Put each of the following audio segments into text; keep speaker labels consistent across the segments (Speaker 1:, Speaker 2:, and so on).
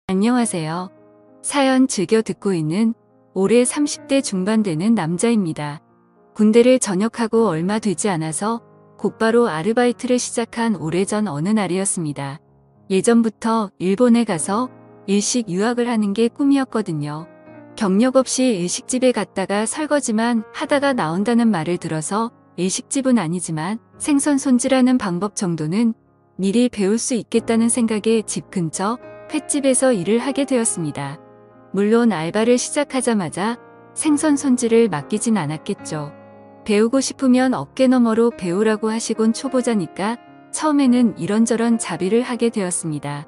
Speaker 1: 안녕하세요. 사연 즐겨 듣고 있는 올해 30대 중반 되는 남자입니다. 군대를 전역하고 얼마 되지 않아서 곧바로 아르바이트를 시작한 오래전 어느 날이었습니다. 예전부터 일본에 가서 일식 유학을 하는 게 꿈이었거든요. 경력 없이 일식집에 갔다가 설거지만 하다가 나온다는 말을 들어서 일식집은 아니지만 생선 손질하는 방법 정도는 미리 배울 수 있겠다는 생각에 집 근처 횟집에서 일을 하게 되었습니다. 물론 알바를 시작하자마자 생선 손질을 맡기진 않았겠죠. 배우고 싶으면 어깨너머로 배우라고 하시곤 초보자니까 처음에는 이런저런 자비를 하게 되었습니다.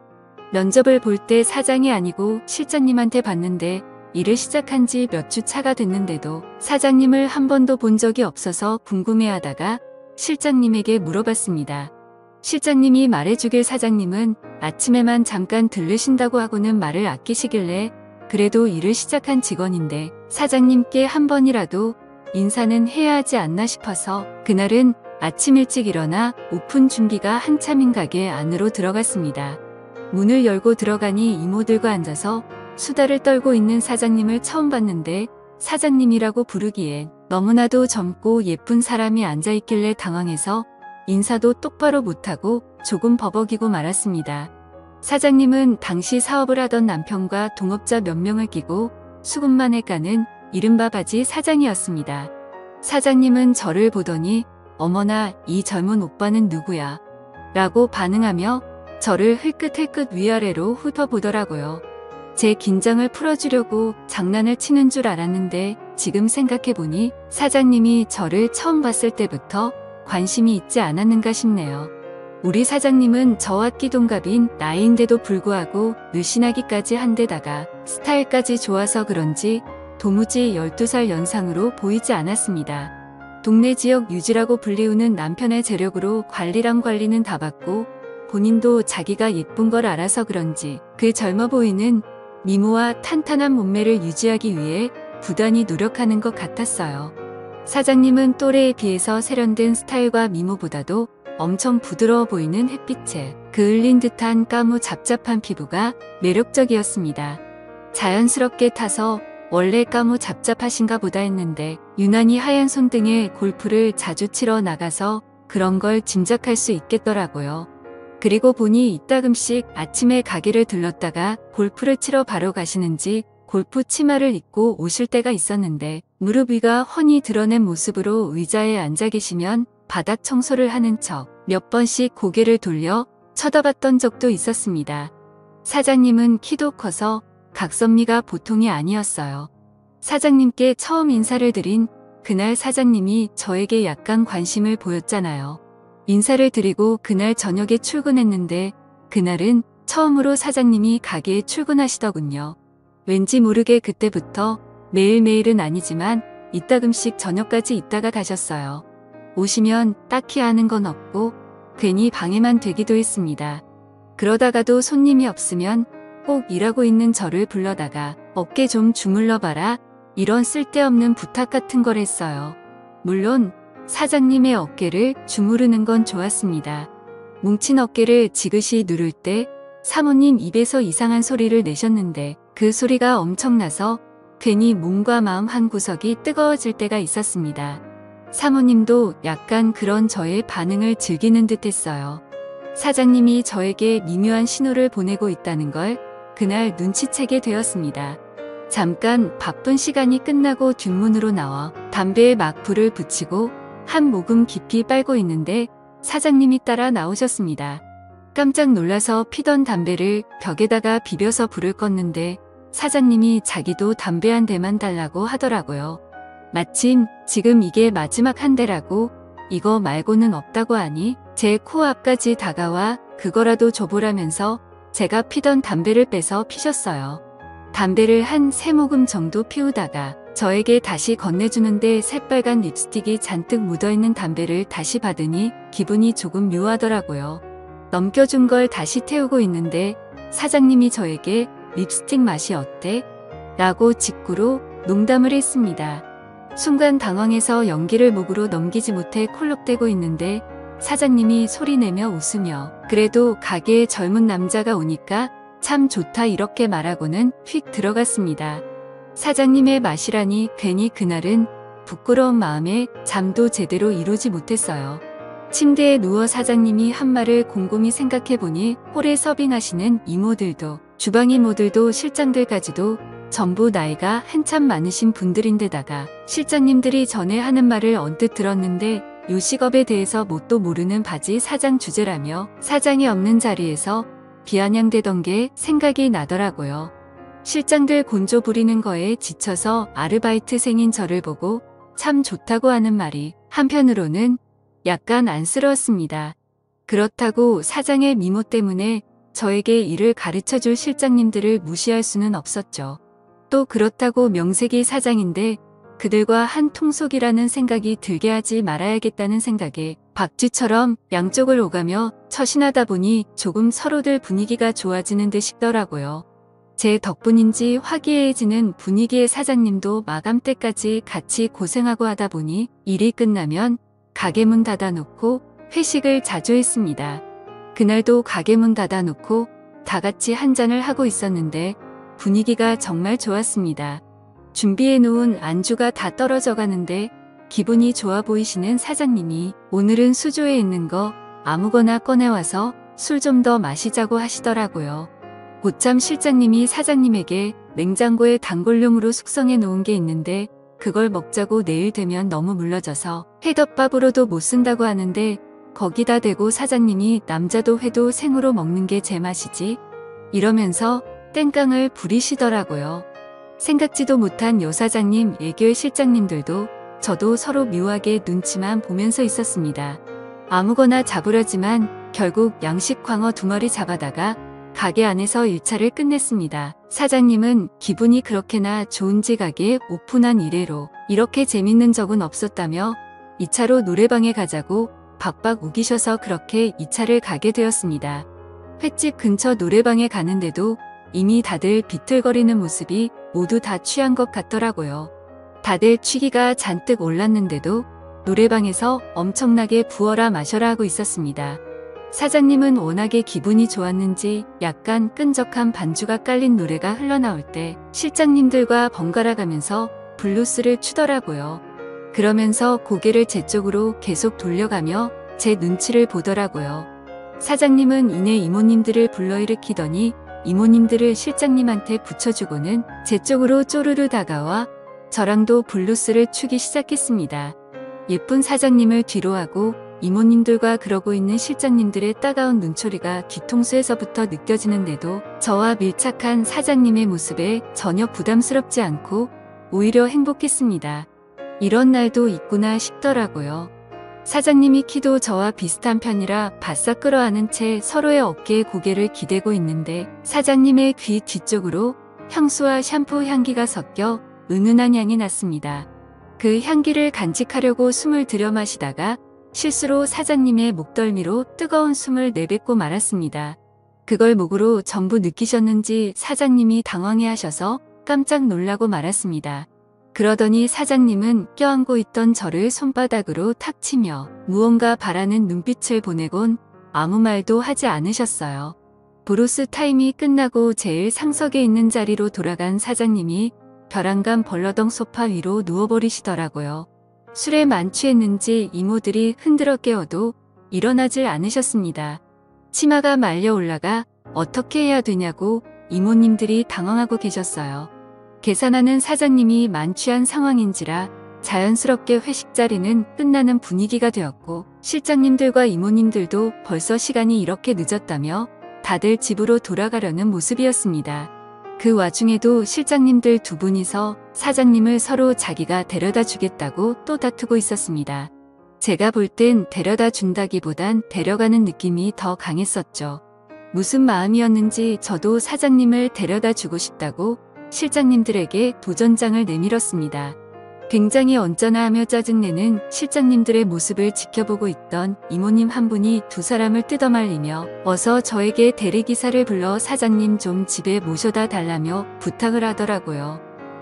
Speaker 1: 면접을 볼 때 사장이 아니고 실장님한테 봤는데 일을 시작한 지 몇 주 차가 됐는데도 사장님을 한 번도 본 적이 없어서 궁금해하다가 실장님에게 물어봤습니다. 실장님이 말해주길 사장님은 아침에만 잠깐 들르신다고 하고는 말을 아끼시길래 그래도 일을 시작한 직원인데 사장님께 한 번이라도 인사는 해야 하지 않나 싶어서 그날은 아침 일찍 일어나 오픈 준비가 한참인 가게 안으로 들어갔습니다. 문을 열고 들어가니 이모들과 앉아서 수다를 떨고 있는 사장님을 처음 봤는데 사장님이라고 부르기엔 너무나도 젊고 예쁜 사람이 앉아있길래 당황해서 인사도 똑바로 못하고 조금 버벅이고 말았습니다. 사장님은 당시 사업을 하던 남편과 동업자 몇 명을 끼고 수급만을 까는 이른바 바지 사장이었습니다. 사장님은 저를 보더니 어머나 이 젊은 오빠는 누구야? 라고 반응하며 저를 흘끗흘끗 위아래로 훑어보더라고요. 제 긴장을 풀어주려고 장난을 치는 줄 알았는데 지금 생각해보니 사장님이 저를 처음 봤을 때부터 관심이 있지 않았는가 싶네요. 우리 사장님은 저와 끼동갑인 나이인데도 불구하고 늘씬하기까지 한 데다가 스타일까지 좋아서 그런지 도무지 12살 연상으로 보이지 않았습니다. 동네 지역 유지라고 불리우는 남편의 재력으로 관리랑 관리는 다 받고 본인도 자기가 예쁜 걸 알아서 그런지 그 젊어 보이는 미모와 탄탄한 몸매를 유지하기 위해 부단히 노력하는 것 같았어요. 사장님은 또래에 비해서 세련된 스타일과 미모보다도 엄청 부드러워 보이는 햇빛에 그을린 듯한 까무 잡잡한 피부가 매력적이었습니다. 자연스럽게 타서 원래 까무 잡잡하신가 보다 했는데 유난히 하얀 손등에 골프를 자주 치러 나가서 그런 걸 짐작할 수 있겠더라고요. 그리고 보니 이따금씩 아침에 가게를 들렀다가 골프를 치러 바로 가시는지 골프 치마를 입고 오실 때가 있었는데 무릎 위가 훤히 드러낸 모습으로 의자에 앉아 계시면 바닥 청소를 하는 척 몇 번씩 고개를 돌려 쳐다봤던 적도 있었습니다. 사장님은 키도 커서 각선미가 보통이 아니었어요. 사장님께 처음 인사를 드린 그날 사장님이 저에게 약간 관심을 보였잖아요. 인사를 드리고 그날 저녁에 출근했는데 그날은 처음으로 사장님이 가게에 출근하시더군요. 왠지 모르게 그때부터 매일매일은 아니지만 이따금씩 저녁까지 있다가 가셨어요. 오시면 딱히 하는 건 없고 괜히 방해만 되기도 했습니다. 그러다가도 손님이 없으면 꼭 일하고 있는 저를 불러다가 어깨 좀 주물러 봐라 이런 쓸데없는 부탁 같은 걸 했어요. 물론 사장님의 어깨를 주무르는 건 좋았습니다. 뭉친 어깨를 지그시 누를 때 사모님 입에서 이상한 소리를 내셨는데 그 소리가 엄청나서 괜히 몸과 마음 한구석이 뜨거워질 때가 있었습니다. 사모님도 약간 그런 저의 반응을 즐기는 듯 했어요. 사장님이 저에게 미묘한 신호를 보내고 있다는 걸 그날 눈치채게 되었습니다. 잠깐 바쁜 시간이 끝나고 뒷문으로 나와 담배에 막 불을 붙이고 한 모금 깊이 빨고 있는데 사장님이 따라 나오셨습니다. 깜짝 놀라서 피던 담배를 벽에다가 비벼서 불을 껐는데 사장님이 자기도 담배 한 대만 달라고 하더라고요. 마침 지금 이게 마지막 한 대라고 이거 말고는 없다고 하니 제 코앞까지 다가와 그거라도 줘보라면서 제가 피던 담배를 빼서 피셨어요. 담배를 한 3모금 정도 피우다가 저에게 다시 건네주는데 새빨간 립스틱이 잔뜩 묻어있는 담배를 다시 받으니 기분이 조금 묘하더라고요. 넘겨준 걸 다시 태우고 있는데 사장님이 저에게 립스틱 맛이 어때? 라고 직구로 농담을 했습니다. 순간 당황해서 연기를 목으로 넘기지 못해 콜록대고 있는데 사장님이 소리내며 웃으며 그래도 가게에 젊은 남자가 오니까 참 좋다 이렇게 말하고는 휙 들어갔습니다. 사장님의 맛이라니 괜히 그날은 부끄러운 마음에 잠도 제대로 이루지 못했어요. 침대에 누워 사장님이 한 말을 곰곰이 생각해보니 홀에 서빙하시는 이모들도 주방 이모들도 실장들까지도 전부 나이가 한참 많으신 분들인데다가 실장님들이 전에 하는 말을 언뜻 들었는데 요식업에 대해서 뭣도 모르는 바지 사장 주제라며 사장이 없는 자리에서 비아냥대던 게 생각이 나더라고요. 실장들 곤조 부리는 거에 지쳐서 아르바이트생인 저를 보고 참 좋다고 하는 말이 한편으로는 약간 안쓰러웠습니다. 그렇다고 사장의 미모 때문에 저에게 일을 가르쳐줄 실장님들을 무시할 수는 없었죠. 또 그렇다고 명색이 사장인데 그들과 한 통속이라는 생각이 들게 하지 말아야겠다는 생각에 박쥐처럼 양쪽을 오가며 처신하다 보니 조금 서로들 분위기가 좋아지는 듯 싶더라고요. 제 덕분인지 화기애애지는 분위기의 사장님도 마감 때까지 같이 고생하고 하다 보니 일이 끝나면 가게 문 닫아놓고 회식을 자주 했습니다. 그날도 가게 문 닫아놓고 다 같이 한잔을 하고 있었는데 분위기가 정말 좋았습니다. 준비해놓은 안주가 다 떨어져 가는데 기분이 좋아 보이시는 사장님이 오늘은 수조에 있는 거 아무거나 꺼내와서 술 좀 더 마시자고 하시더라고요. 고참 실장님이 사장님에게 냉장고에 단골용으로 숙성해 놓은 게 있는데 그걸 먹자고 내일 되면 너무 물러져서 회덮밥으로도 못 쓴다고 하는데 거기다 대고 사장님이 남자도 회도 생으로 먹는 게 제 맛이지 이러면서 땡깡을 부리시더라고요. 생각지도 못한 여 사장님 애교의 실장님들도 저도 서로 묘하게 눈치만 보면서 있었습니다. 아무거나 잡으려지만 결국 양식 광어 2마리 잡아다가 가게 안에서 1차를 끝냈습니다. 사장님은 기분이 그렇게나 좋은지 가게 오픈한 이래로 이렇게 재밌는 적은 없었다며 2차로 노래방에 가자고 박박 우기셔서 그렇게 2차를 가게 되었습니다. 횟집 근처 노래방에 가는데도 이미 다들 비틀거리는 모습이 모두 다 취한 것 같더라고요. 다들 취기가 잔뜩 올랐는데도 노래방에서 엄청나게 부어라 마셔라 하고 있었습니다. 사장님은 워낙에 기분이 좋았는지 약간 끈적한 반주가 깔린 노래가 흘러나올 때 실장님들과 번갈아 가면서 블루스를 추더라고요. 그러면서 고개를 제 쪽으로 계속 돌려가며 제 눈치를 보더라고요. 사장님은 이내 이모님들을 불러일으키더니 이모님들을 실장님한테 붙여주고는 제 쪽으로 쪼르르 다가와 저랑도 블루스를 추기 시작했습니다. 예쁜 사장님을 뒤로하고 이모님들과 그러고 있는 실장님들의 따가운 눈초리가 뒤통수에서부터 느껴지는데도 저와 밀착한 사장님의 모습에 전혀 부담스럽지 않고 오히려 행복했습니다. 이런 날도 있구나 싶더라고요. 사장님이 키도 저와 비슷한 편이라 바싹 끌어안은 채 서로의 어깨에 고개를 기대고 있는데 사장님의 귀 뒤쪽으로 향수와 샴푸 향기가 섞여 은은한 향이 났습니다. 그 향기를 간직하려고 숨을 들여 마시다가 실수로 사장님의 목덜미로 뜨거운 숨을 내뱉고 말았습니다. 그걸 목으로 전부 느끼셨는지 사장님이 당황해하셔서 깜짝 놀라고 말았습니다. 그러더니 사장님은 껴안고 있던 저를 손바닥으로 탁 치며 무언가 바라는 눈빛을 보내곤 아무 말도 하지 않으셨어요. 브루스 타임이 끝나고 제일 상석에 있는 자리로 돌아간 사장님이 벼랑간 벌러덩 소파 위로 누워버리시더라고요. 술에 만취했는지 이모들이 흔들어 깨워도 일어나질 않으셨습니다. 치마가 말려 올라가 어떻게 해야 되냐고 이모님들이 당황하고 계셨어요. 계산하는 사장님이 만취한 상황인지라 자연스럽게 회식 자리는 끝나는 분위기가 되었고 실장님들과 이모님들도 벌써 시간이 이렇게 늦었다며 다들 집으로 돌아가려는 모습이었습니다. 그 와중에도 실장님들 2분이서 사장님을 서로 자기가 데려다 주겠다고 또 다투고 있었습니다. 제가 볼 땐 데려다 준다기보단 데려가는 느낌이 더 강했었죠. 무슨 마음이었는지 저도 사장님을 데려다 주고 싶다고 실장님들에게 도전장을 내밀었습니다. 굉장히 언짢아하며 짜증내는 실장님들의 모습을 지켜보고 있던 이모님 한 분이 2사람을 뜯어말리며 어서 저에게 대리기사를 불러 사장님 좀 집에 모셔다 달라며 부탁을 하더라고요.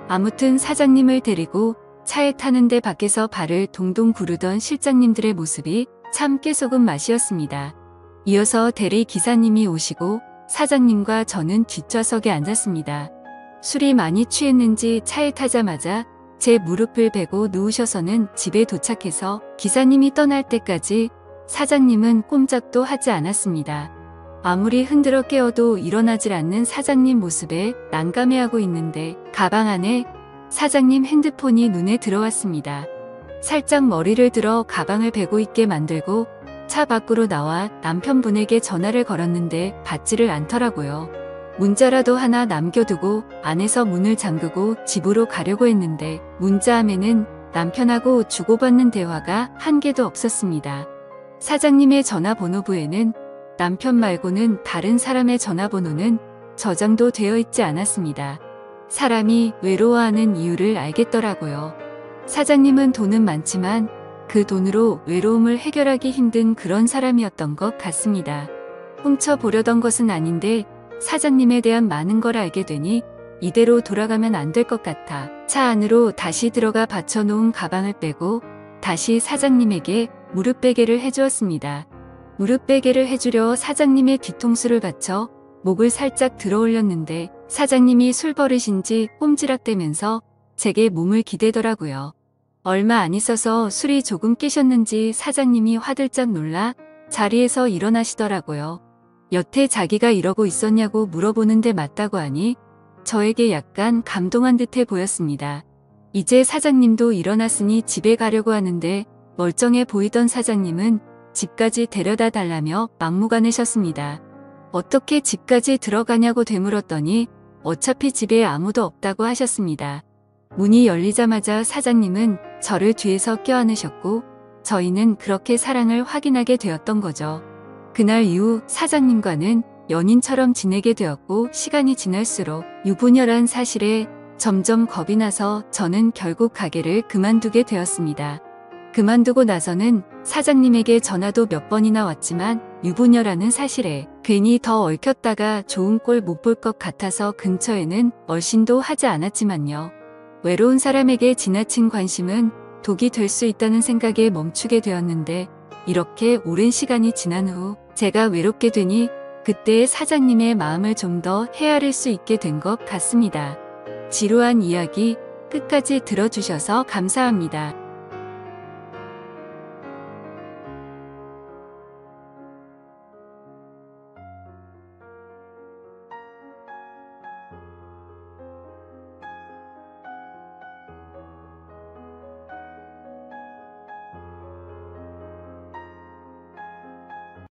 Speaker 1: 아무튼 사장님을 데리고 차에 타는데 밖에서 발을 동동 구르던 실장님들의 모습이 참 깨소금 맛이었습니다. 이어서 대리기사님이 오시고 사장님과 저는 뒷좌석에 앉았습니다. 술이 많이 취했는지 차에 타자마자 제 무릎을 베고 누우셔서는 집에 도착해서 기사님이 떠날 때까지 사장님은 꼼짝도 하지 않았습니다. 아무리 흔들어 깨워도 일어나질 않는 사장님 모습에 난감해하고 있는데 가방 안에 사장님 핸드폰이 눈에 들어왔습니다. 살짝 머리를 들어 가방을 베고 있게 만들고 차 밖으로 나와 남편분에게 전화를 걸었는데 받지를 않더라고요. 문자라도 하나 남겨두고 안에서 문을 잠그고 집으로 가려고 했는데 문자함에는 남편하고 주고받는 대화가 한 개도 없었습니다. 사장님의 전화번호부에는 남편 말고는 다른 사람의 전화번호는 저장도 되어 있지 않았습니다. 사람이 외로워하는 이유를 알겠더라고요. 사장님은 돈은 많지만 그 돈으로 외로움을 해결하기 힘든 그런 사람이었던 것 같습니다. 훔쳐보려던 것은 아닌데 사장님에 대한 많은 걸 알게 되니 이대로 돌아가면 안 될 것 같아 차 안으로 다시 들어가 받쳐놓은 가방을 빼고 다시 사장님에게 무릎 베개를 해주었습니다. 무릎 베개를 해주려 사장님의 뒤통수를 받쳐 목을 살짝 들어 올렸는데 사장님이 술버릇인지 꼼지락대면서 제게 몸을 기대더라고요. 얼마 안 있어서 술이 조금 깨셨는지 사장님이 화들짝 놀라 자리에서 일어나시더라고요. 여태 자기가 이러고 있었냐고 물어보는데 맞다고 하니 저에게 약간 감동한 듯해 보였습니다. 이제 사장님도 일어났으니 집에 가려고 하는데 멀쩡해 보이던 사장님은 집까지 데려다 달라며 막무가내셨습니다. 어떻게 집까지 들어가냐고 되물었더니 어차피 집에 아무도 없다고 하셨습니다. 문이 열리자마자 사장님은 저를 뒤에서 껴안으셨고 저희는 그렇게 사랑을 확인하게 되었던 거죠. 그날 이후 사장님과는 연인처럼 지내게 되었고 시간이 지날수록 유부녀란 사실에 점점 겁이 나서 저는 결국 가게를 그만두게 되었습니다. 그만두고 나서는 사장님에게 전화도 몇 번이나 왔지만 유부녀라는 사실에 괜히 더 얽혔다가 좋은 꼴 못 볼 것 같아서 근처에는 얼씬도 하지 않았지만요. 외로운 사람에게 지나친 관심은 독이 될 수 있다는 생각에 멈추게 되었는데 이렇게 오랜 시간이 지난 후 제가 외롭게 되니 그때의 사장님의 마음을 좀 더 헤아릴 수 있게 된 것 같습니다. 지루한 이야기 끝까지 들어주셔서 감사합니다.